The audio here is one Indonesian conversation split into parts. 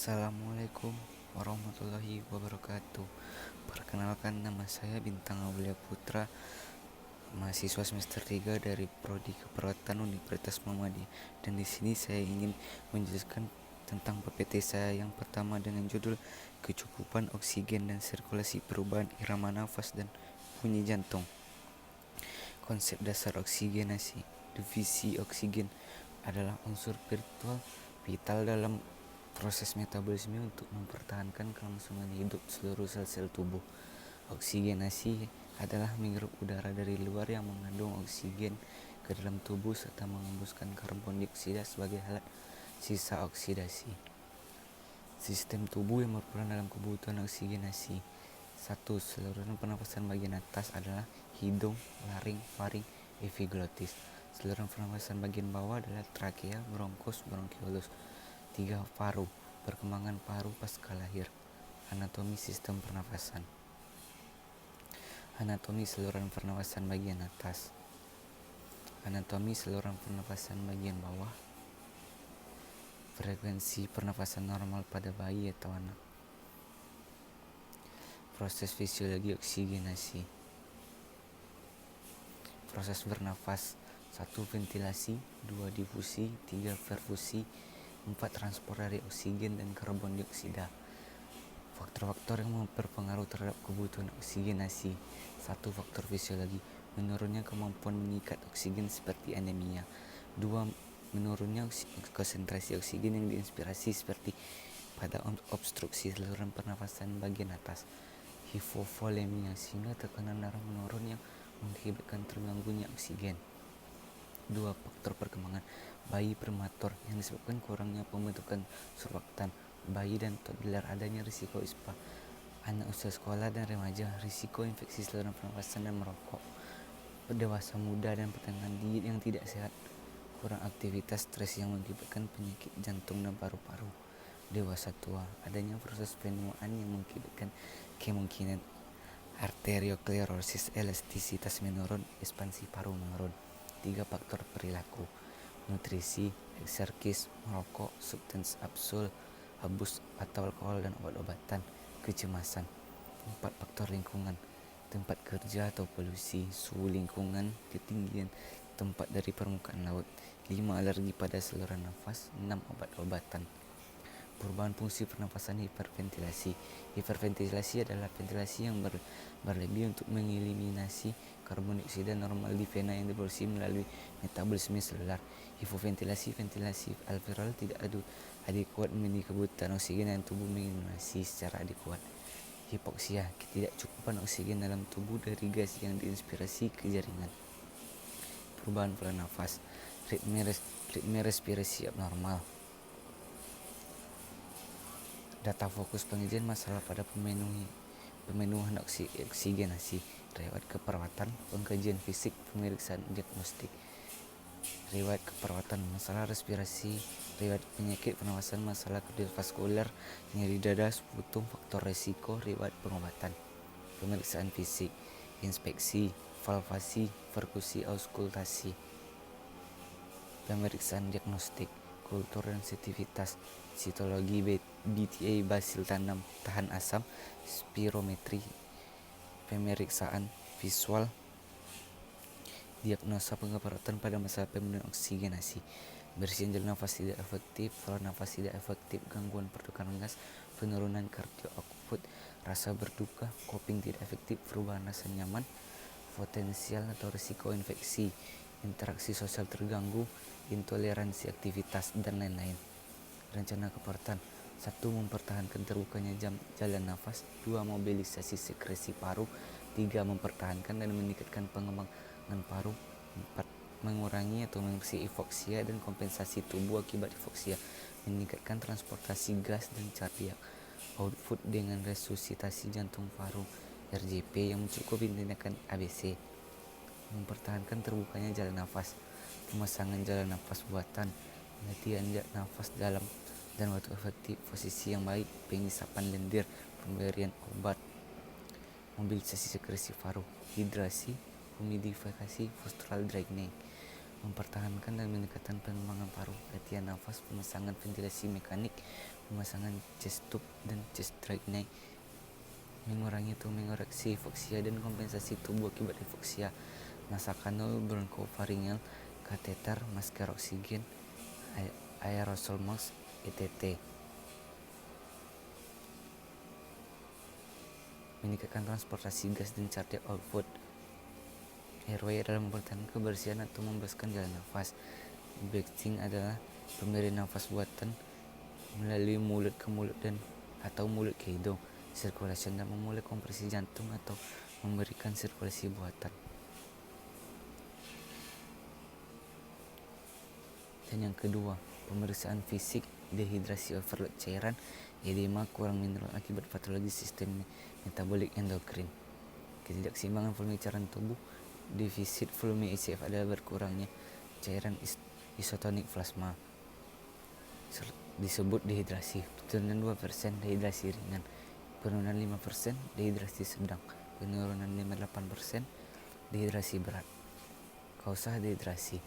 Assalamualaikum warahmatullahi wabarakatuh. Perkenalkan, nama saya Bintang Aulia Putra, mahasiswa semester 3 dari Prodi Keperawatan Universitas Muhammadiyah. Dan di sini saya ingin menjelaskan tentang PPT saya yang pertama dengan judul Kecukupan Oksigen dan Sirkulasi Perubahan Irama Nafas dan Bunyi Jantung. Konsep dasar oksigenasi. Divisi oksigen adalah unsur vital dalam proses metabolisme untuk mempertahankan kelangsungan hidup seluruh sel-sel tubuh. Oksigenasi adalah menghirup udara dari luar yang mengandung oksigen ke dalam tubuh serta mengembuskan karbon dioksida sebagai alat sisa oksidasi. Sistem tubuh yang berperan dalam kebutuhan oksigenasi. 1. Saluran pernapasan bagian atas adalah hidung, laring, faring, epiglotis. Saluran pernapasan bagian bawah adalah trakea, bronkus, bronkiolus. 3. Paru. Perkembangan paru pasca lahir. Anatomi sistem pernapasan. Anatomi saluran pernapasan bagian atas. Anatomi saluran pernapasan bagian bawah. Frekuensi pernapasan normal pada bayi atau anak. Proses fisiologi oksigenasi. Proses bernafas. 1. Ventilasi. 2. Difusi. 3. Perfusi. 4. Transport dari oksigen dan karbon dioksida. Faktor-faktor yang berpengaruh terhadap kebutuhan oksigenasi. 1. Faktor fisiologi. Menurunnya kemampuan mengikat oksigen seperti anemia. 2. Menurunnya konsentrasi oksigen yang diinspirasi seperti pada obstruksi saluran pernafasan bagian atas. Hipovolemia, sehingga tekanan darah menurun yang mengakibatkan terganggunya oksigen. 2. Faktor perkembangan. Bayi prematur yang disebabkan kurangnya pembentukan surfaktan. Bayi dan toddler, adanya risiko ISPA. Anak usia sekolah dan remaja, risiko infeksi saluran pernafasan dan merokok. Dewasa muda dan pertengahan diet yang tidak sehat. Kurang aktivitas, stres yang mengakibatkan penyakit jantung dan paru-paru. Dewasa tua, adanya proses penuaan yang mengakibatkan kemungkinan arteriosklerosis, elastisitas menurun, ekspansi paru menurun. 3. Faktor perilaku. Nutrisi, ekserkis, merokok, substans abuse atau alkohol dan obat-obatan. Kecemasan. 4. Faktor lingkungan. Tempat kerja atau polusi, suhu lingkungan, ketinggian tempat dari permukaan laut. 5. Alergi pada saluran nafas. 6. Obat-obatan. Perubahan fungsi pernapasan. Hiperventilasi. Hiperventilasi adalah ventilasi yang berlebih untuk mengeliminasi karbon dioksida normal di vena yang diproduksi melalui metabolisme selular. Hipoventilasi, ventilasi alveolar tidak adekuat memenuhi kebutuhan oksigen dan tubuh mengeliminasi secara adekuat. Hipoksia, ketidakcukupan oksigen dalam tubuh dari gas yang diinspirasi ke jaringan. Perubahan pola nafas. Ritme respirasi abnormal. Data fokus pengajian masalah pada pemenuhan oksigenasi. Riwayat keperawatan, pengkajian fisik, pemeriksaan diagnostik. Riwayat keperawatan, masalah respirasi, riwayat penyakit pernafasan, masalah kardiovaskuler, nyeri dada, sputum, faktor resiko, riwayat pengobatan. Pemeriksaan fisik, inspeksi, palpasi, perkusi, auskultasi. Pemeriksaan diagnostik, kultur sensitivitas, sitologi, BTA, basil tanam, tahan asam, spirometri. Pemeriksaan visual, diagnosa pengeperawatan pada masalah pemenuhan oksigenasi. Bersihan jalur nafas tidak efektif, pola nafas tidak efektif, gangguan pertukaran gas, penurunan kardio output, rasa berduka, coping tidak efektif, perubahan rasa nyaman, potensial atau risiko infeksi, interaksi sosial terganggu, intoleransi aktivitas, dan lain-lain. Rencana keperawatan. 1. Mempertahankan terbukanya jalan nafas. 2. Mobilisasi sekresi paru. 3. Mempertahankan dan meningkatkan pengembangan paru. 4. Mengurangi atau mengatasi hipoksia dan kompensasi tubuh akibat hipoksia. Meningkatkan transportasi gas dan kardiak output dengan resusitasi jantung paru RJP yang mencukupi tindakan ABC. Mempertahankan terbukanya jalan nafas. Pemasangan jalan nafas buatan. Latihan nafas dalam dan waktu efektif, posisi yang baik, pengisapan lendir, pemberian obat. Mobilisasi sekresi paru, hidrasi, humidifikasi, postural draining. mempertahankan dan meningkatkan pengembangan paru, latihan nafas, pemasangan ventilasi mekanik, pemasangan chest tube dan chest drainage, mengurangi atau mengoreksi hipoksia dan kompensasi tubuh akibat hipoksia, nasakanul bronchopharyngeal, kateter, masker oksigen, aerosol mask, ETT. Meningkatkan transportasi gas dan cardiac output. Airway adalah mempertahankan kebersihan atau membebaskan jalan nafas. Breathing adalah pemberian nafas buatan melalui mulut ke mulut dan atau mulut ke hidung. Circulation dan memulai kompresi jantung atau memberikan sirkulasi buatan. Dan yang kedua, pemeriksaan fisik, dehidrasi overload cairan, edema, kurang mineral akibat patologi sistem metabolik endokrin. Ketidakseimbangan volume cairan tubuh, defisit volume HCF adalah berkurangnya cairan isotonik plasma, disebut dehidrasi. Penurunan 2%, dehidrasi ringan. Penurunan 5%, dehidrasi sedang. Penurunan 58%, dehidrasi berat. Kausa dehidrasi: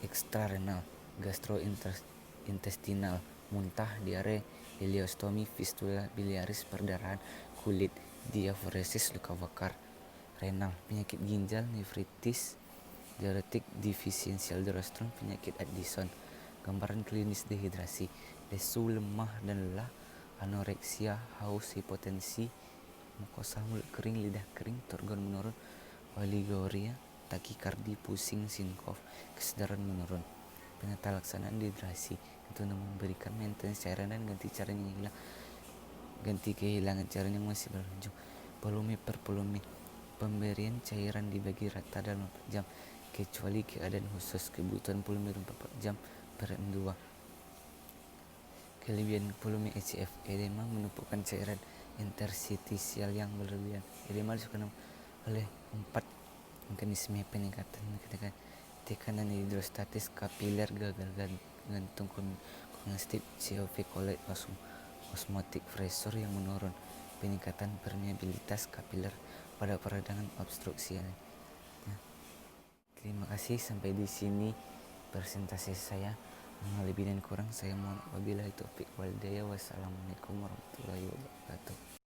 ekstrarenal, gastrointestinal, muntah, diare, ileostomi, fistula biliaris, perdarahan kulit, diaforesis, luka bakar. Renal, penyakit ginjal, nefritis, diuretik, defisiensi aldosteron, penyakit Addison. Gambaran klinis dehidrasi: lesu, lemah dan lelah, anoreksia, haus, hipotensi, mukosa mulut kering, lidah kering, turgor menurun, oliguria, takikardi, pusing, sinkof, kesadaran menurun. Penata laksanaan dehidrasi itu memberikan maintenance cairan dan ganti kehilangan cairan yang masih berlanjut. Volume per volume, pemberian cairan dibagi rata dalam 4 jam kecuali keadaan khusus. Kebutuhan volume 24 jam per M2. Kelebihan volume HCF: edema, menumpukan cairan interstisial yang berlebihan. Edema disebabkan oleh 4 mekanisme peningkatan tekanan hidrostatis kapiler, gagal gantung kongestif, COP collect, osmotic pressure yang menurun, peningkatan permeabilitas kapiler pada peradangan obstruksi. Terima kasih, sampai di sini presentasi saya. Lebih dan kurang saya mohon wabillahi taufiq wal hidayah. Wassalamualaikum warahmatullahi wabarakatuh.